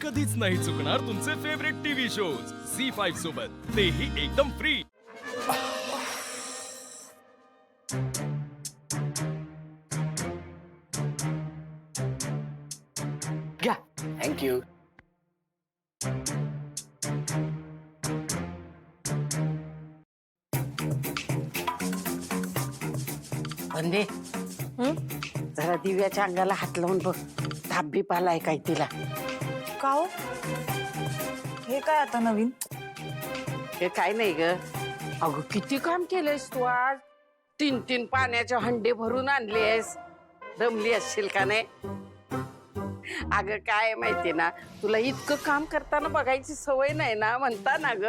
कधीच नाही चुकणार तुमचे फेवरेट टीव्ही शोज झी5 सोबत, तेही एकदम फ्री। घ्या, थँक्यू। वंदे, जरा दिव्याच्या अंगाला हात लावून बघ, धाप बीप आलाय काय तिला? का हो? हे काय आता नवीन? हे काय नाही ग, अगं किती काम केलंयस तू आज। 3 पाण्याचे हंडे भरून आणलेस, दमली असशील का नाही? अगं काय माहिती ना, तुला इतकं काम करताना बघायची सवय नाही ना, म्हणता ना ग।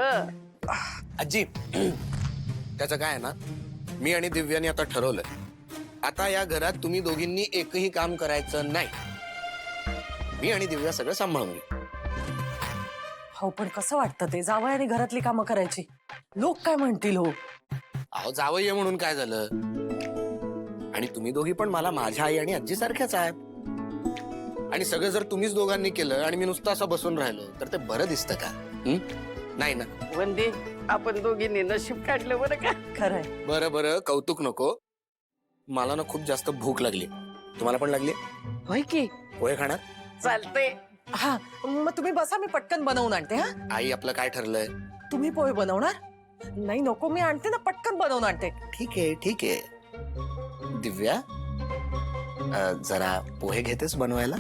आजी, त्याचं काय आहे ना, मी आणि दिव्याने आता ठरवलंय, आता या घरात तुम्ही दोघींनी एकही काम करायचं नाही। मी आणि दिव्या सगळं सांभाळून घेऊ। हो, पण कसं वाटतं ते जावयाने घरातली कामं करायची? लोक काय म्हणतील हो? अहो, जावई म्हणून काय झालं? आणि तुम्ही दोघी पण मला माझ्या आई आणि आजी सारख्याच आहे। आणि सगळं जर तुम्हीच दोघांनी केलं आणि मी नुसतं असं बसून राहिलो तर ते बरं दिसतं का? नाही ना? वंदे, आपण दोघींनी नशीब काढलं बरं का? खरंय। बरं बरं, कौतुक नको। मला ना खूप जास्त भूक लागली। तुम्हाला पण लागली? होय की? पोहे खाणार? चालते। हा, मग तुम्ही बसा, मी पटकन बनवून आणते। हा, आई, आपलं काय ठरलंय? तुम्ही पोहे बनवणार? नाही नको, मी आणते ना, पटकन बनवून आणते। ठीक आहे ठीक आहे। दिव्या, जरा पोहे घेतेस बनवायला?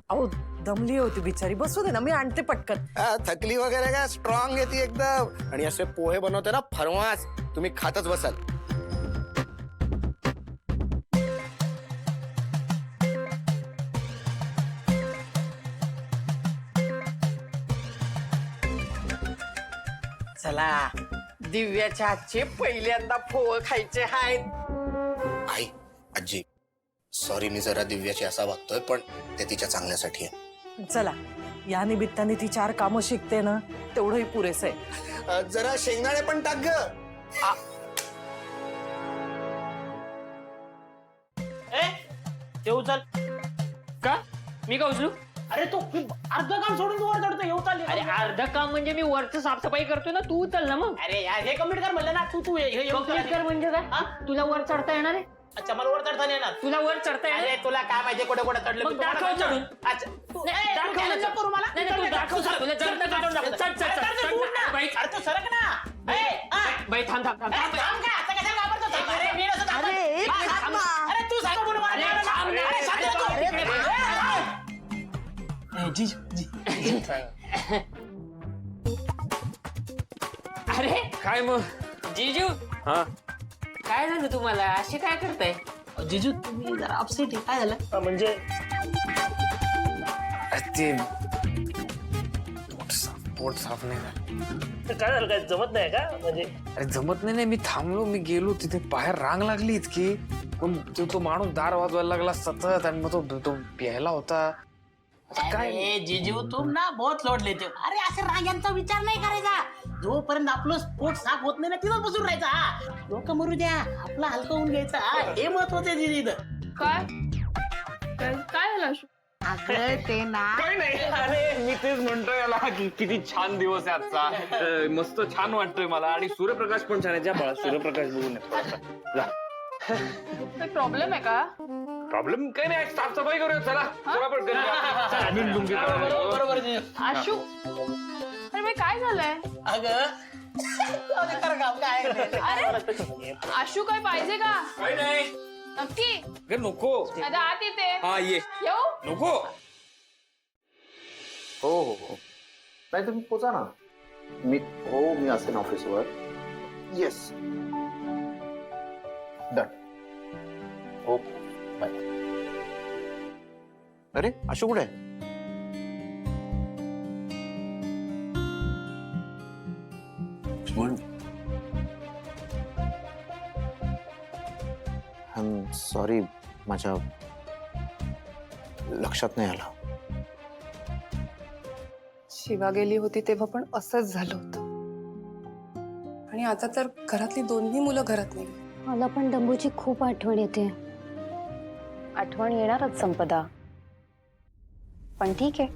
अहो, दमली होती बिचारी, बसू दे ना, मी आणते पटकन। थकली वगैरे का? स्ट्रॉंग आहे ती एकदम। आणि असे पोहे बनवते ना फरमास, तुम्ही खातच बसाल। चला, दिव्याच्या हातचे पहिल्यांदा पोहे खायचे आहेत। आई, आजी, सॉरी, मी जरा दिव्याची असा वागतोय, पण ते तिच्या चांगल्यासाठी आहे। चला, या निमित्ताने ती 4 कामं शिकते ना, तेवढंही पुरेसं आहे। जरा शेंगदाणे पण टाक ग। ते उचल। का? मी का उचलू? अरे तू अर्ध काम सोडून तू वर चढतो, येऊ चालले। अरे अर्ध काम म्हणजे मी वरचं साफसफाई करतोय ना, तू उचल ना मग। अरे यार, हे कम्प्लीट कर म्हणलं ना, तू हे कंप्लीट कर म्हणजे काय? तुला वर चढता येणार आहे? अच्छा, मला वर चढता नाही येणार? तुला वर चढता येणार अरे आहे? तुला काय माहिती कुठे कुठे चढलं? मग मी तुम्हाला दाखव काय चढून. अच्छा, तू नाही, दाखव ना challenge चढ. करू मला. नाही, नाही, तू दाखव चढ. तुला चढ, चढ, चढ, चढ, चढ, चढ, तू ना. बाई. अरे तू सरक ना। बाई थांब थांब थांब अरे थांब. थांब का? आता कशाला घाबरतो? अरे मी नसतो थांबत. अरे, हा, थांब थांब. ना. अरे तू सांग बोलू मला. अरे, थांब ना. अरे शांत हो तू. अरे, अरे काय मग? जीजू, हा, काय झालं तुम्हाला? असे काय करताय? जिजू, तुम्ही जरा अपसेट आहे, काय झालं? म्हणजे ते पोट साफ नाही झालं। काय झालं? काय जमत नाही का? म्हणजे अरे जमत नाही, मी थांबलो, मी गेलो तिथे, बाहेर रांग लागली इतकी, पण तो माणूस दार वाजवायला लागला सतत, आणि मग तो प्यायला होता। काय अरे जीजू, तुम ना बहुत लोड लेते हो। अरे असे राग्यांचा विचार नाही करायचा। जोपर्यंत आपलं पोट साफ होत नाही ना, तिथं बसून राहायचा। हा, लोक मरू द्या, आपला हलका होऊन घ्यायचा। हा, हे महत्वाचं आहे जीजू इथं। काय झालं अशोक? अगं ते ना, काय नाही, अरे मी तेच म्हणतोय याला की किती छान दिवस आहे आजचा। मस्त छान वाटतोय मला, आणि सूर्यप्रकाश पण छान आहे। ज्या बाळा सूर्यप्रकाश बघून येतो आता. जा. काही प्रॉब्लेम आहे का? प्रॉब्लेम काही नाही, साफसफाई करूया, चला चला पटकन. चला, मी लुंगी काढतो. बरोबर जीजू. आशू, अरे बाई काय झालंय? अगं जाऊ दे, कर काम, काय अरे आशू काय पाहिजे का? काही नाही. नक्की? अगं नको. आता आत येते. हा ये. येऊ? नको. हो हो हो, नाही तुम्ही पोचा ना। मी असेन ऑफिसवर। Yes, done. हो, बाय। अरे अशोक कुठे आहे? सॉरी, माझ्या लक्षात नाही आलं। शिवा गेली होती तेव्हा पण असंच झालं होतं, आणि आता तर घरातली दोन्ही मुलं घरात नाही। मला पण डंबूची खूप आठवण येते। आठवण येणारच संपदा, पण ठीक आहे,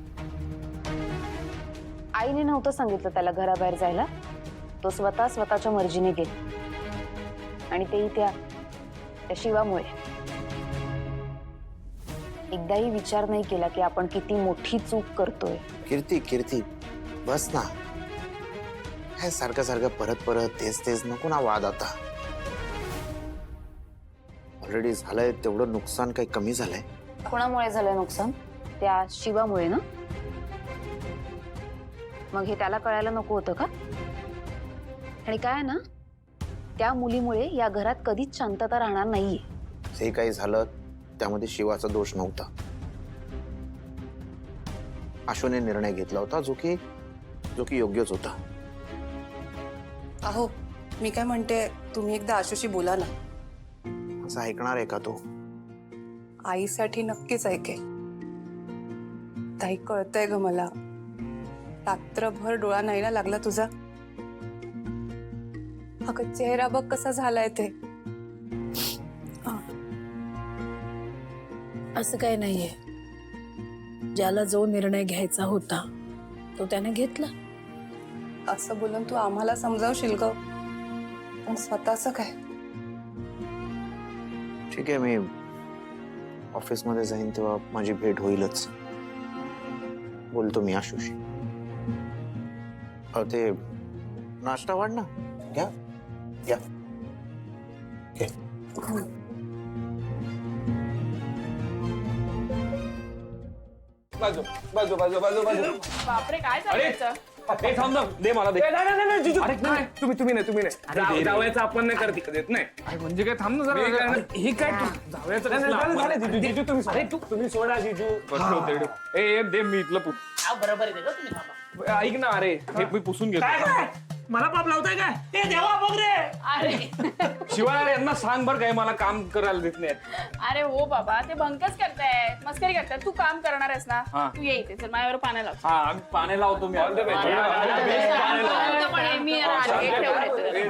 आईने नव्हतं सांगितलं त्याला घराबाहेर जायला. तो स्वतःच्या मर्जीने गेला आणि तेही त्या शिवामुळे. एकदाही विचार नाही केला की आपण किती मोठी चूक करतोय. कीर्ती बस ना. काय सारखं परत तेच नको ना वाद. आता ऑलरेडी झालंय तेवढं नुकसान काही कमी झालंय. कोणामुळे झालं नुकसान? त्या शिवामुळे ना. मग हे त्याला कळायला नको होतं का? आणि काय ना, त्या मुलीमुळे या घरात कधीच शांतता राहणार नाहीये. जे काही झालं त्यामध्ये शिवाचा दोष नव्हता. आशूने निर्णय घेतला होता जो की योग्यच होता. अहो मी काय म्हणते, तुम्ही एकदा आशूशी बोला ना. असं ऐकणार आहे का तो? आईसाठी नक्कीच ऐकेल. ताई कळतंय ग मला, रात्रभर डोळा नाही ना लागला तुझा. अगं चेहरा बघ कसा झालाय ते. असं काही नाहीये. ज्याला जो निर्णय घ्यायचा होता तो त्याने घेतला. असं बोलून तू आम्हाला समजावशील ग, पण स्वतःच काय? ठीक आहे, मी ऑफिसमध्ये जाईन तेव्हा माझी भेट होईलच. बोलतो मी आशूशी. ते नाश्ता वाढ ना. घ्या. बाजू बाजू बाजू बाजू बाजू. बापरे काय चालायचं? हे थांब ना, दे मला दे. नाही जिजू. अरे नाही, तुम्ही नाही. जावयाचं आपण नाही करत देत नाही. अरे म्हणजे काय, थांब ना जरा. हे काय जावयाचं कसलं आपण? जिजू तुम्ही सोडा जिजू. बसलो तेवढं. ए दे, मी इथलं बरोबर आहे ते, तुम्ही थांबा. ऐक ना. अरे हे मी पुसून घेतो. मला पाप लावताय काय? ते देवा बघ रे. अरे शिवाय यांना सांग बरं काय, मला काम करायला देत नाही. अरे हो बाबा, ते भंकच करतायत, मस्करी करतायत. तू काम करणार आहेस ना, हा. तू ये इथे. चल माझ्यावर पाणी लाव. हा, पाणी लावतो मी. शांत पण ये, मी आले, एक ठेवून येते.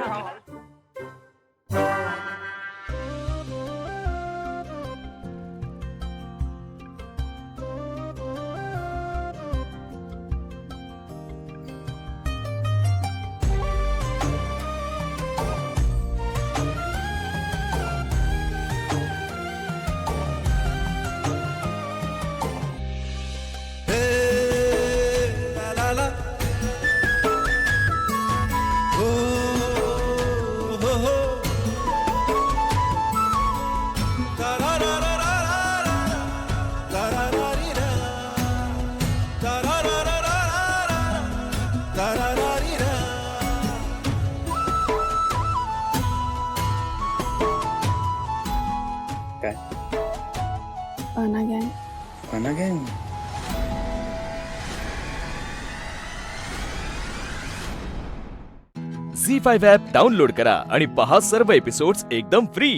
झी5 ॲप डाउनलोड करा आणि पहा सर्व एपिसोड्स एकदम फ्री.